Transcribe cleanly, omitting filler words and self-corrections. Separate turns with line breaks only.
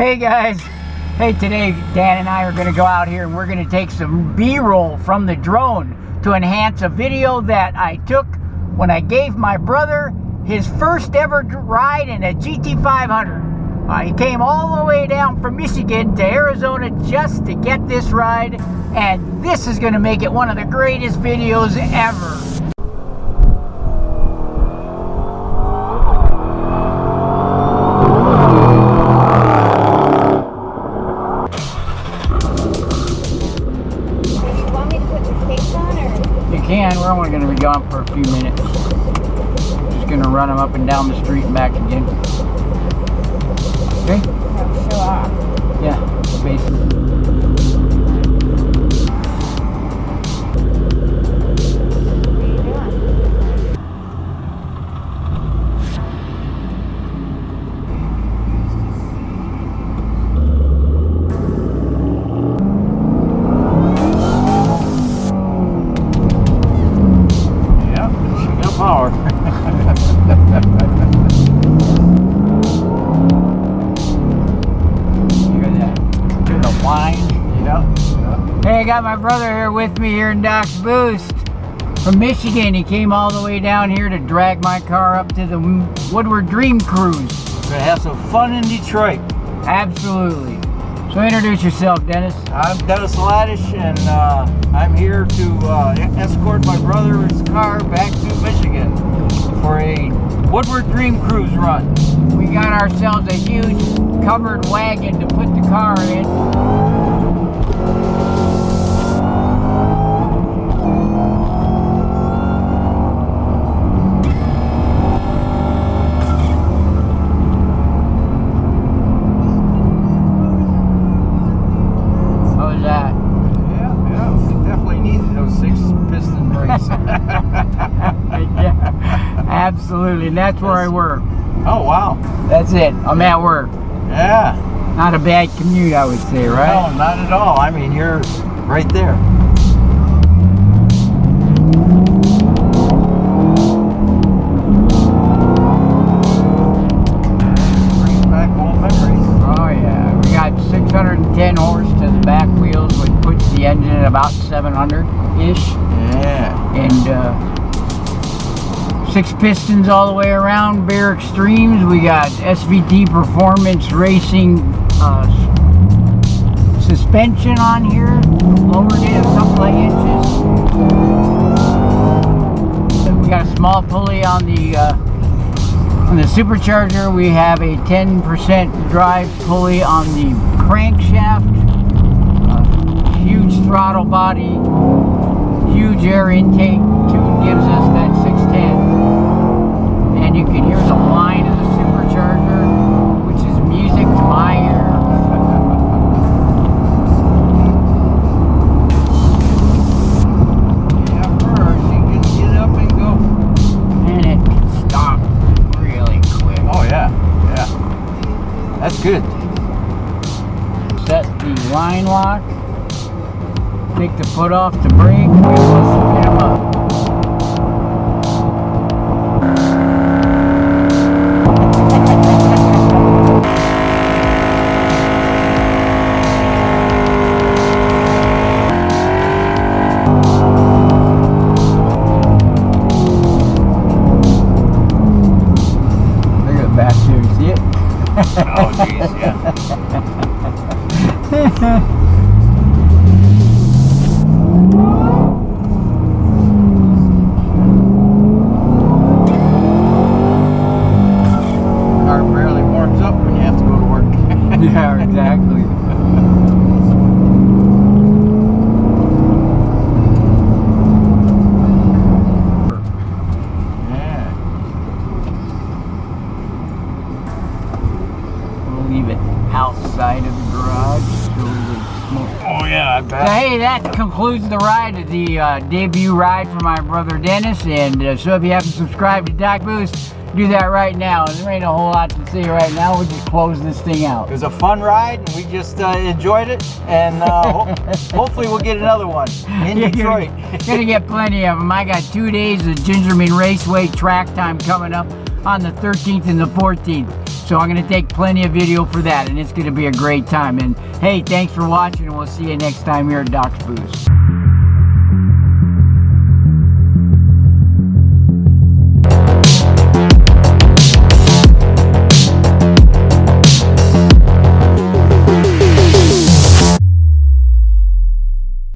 Hey guys, hey, today Dan and I are going to go out here and we're going to take some B-roll from the drone to enhance a video that I took when I gave my brother his first ever ride in a GT500. He came all the way down from Michigan to Arizona just to get this ride, and this is going to make it one of the greatest videos ever. We're only going to be gone for a few minutes. Just going to run them up and down the street and back again. Okay?
Show off.
Yeah, basically.
Power.
Look at that. Here's the wine.
Yep.
Hey, I got my brother here with me here in Doc's Boost from Michigan. He came all the way down here to drag my car up to the Woodward Dream Cruise.
We're gonna have some fun in Detroit.
Absolutely. So introduce yourself, Dennis.
I'm Dennis Laddish, and I'm here to escort my brother's car back to Michigan for a Woodward Dream Cruise run.
We got ourselves a huge covered wagon to put the car in. Absolutely, and that's where I work.
Oh, wow.
That's it. I'm at work.
Yeah.
Not a bad commute, I would say, right?
No, not at all. I mean, you're right there. Brings back old memories.
Oh, yeah. We got 610 horse to the back wheels, which puts the engine at about 700-ish.
Yeah.
And 6 pistons all the way around, bare extremes. We got SVT Performance Racing suspension on here. Lowered it a couple of inches. We got a small pulley on the supercharger. We have a 10% drive pulley on the crankshaft. Huge throttle body. Huge air intake. Tune gives us that 610. And you can hear the whine of the supercharger, which is music to my ear.
Yeah, first you can get up and go.
And it can stop really quick.
Oh, yeah. Yeah. That's good.
Set the line lock. Take the foot off the brake. We will spin them up. Back here, see it?
Oh, geez, yeah. Car barely warms up when you have to go to work.
Yeah, exactly. Leave it outside of the garage so the smoke.
Oh, yeah, I bet.
So, hey, that concludes the ride, the debut ride for my brother Dennis. And so if you haven't subscribed to Doc Boost, do that right now. There ain't a whole lot to say right now. We'll just close this thing out.
It was a fun ride, and we just enjoyed it, and hopefully we'll get another one in Detroit.
Gonna get plenty of them. I got 2 days of Gingerman Raceway track time coming up on the 13th and the 14th. So I'm going to take plenty of video for that, and it's going to be a great time. And hey, thanks for watching, and we'll see you next time here at Doc's Boost.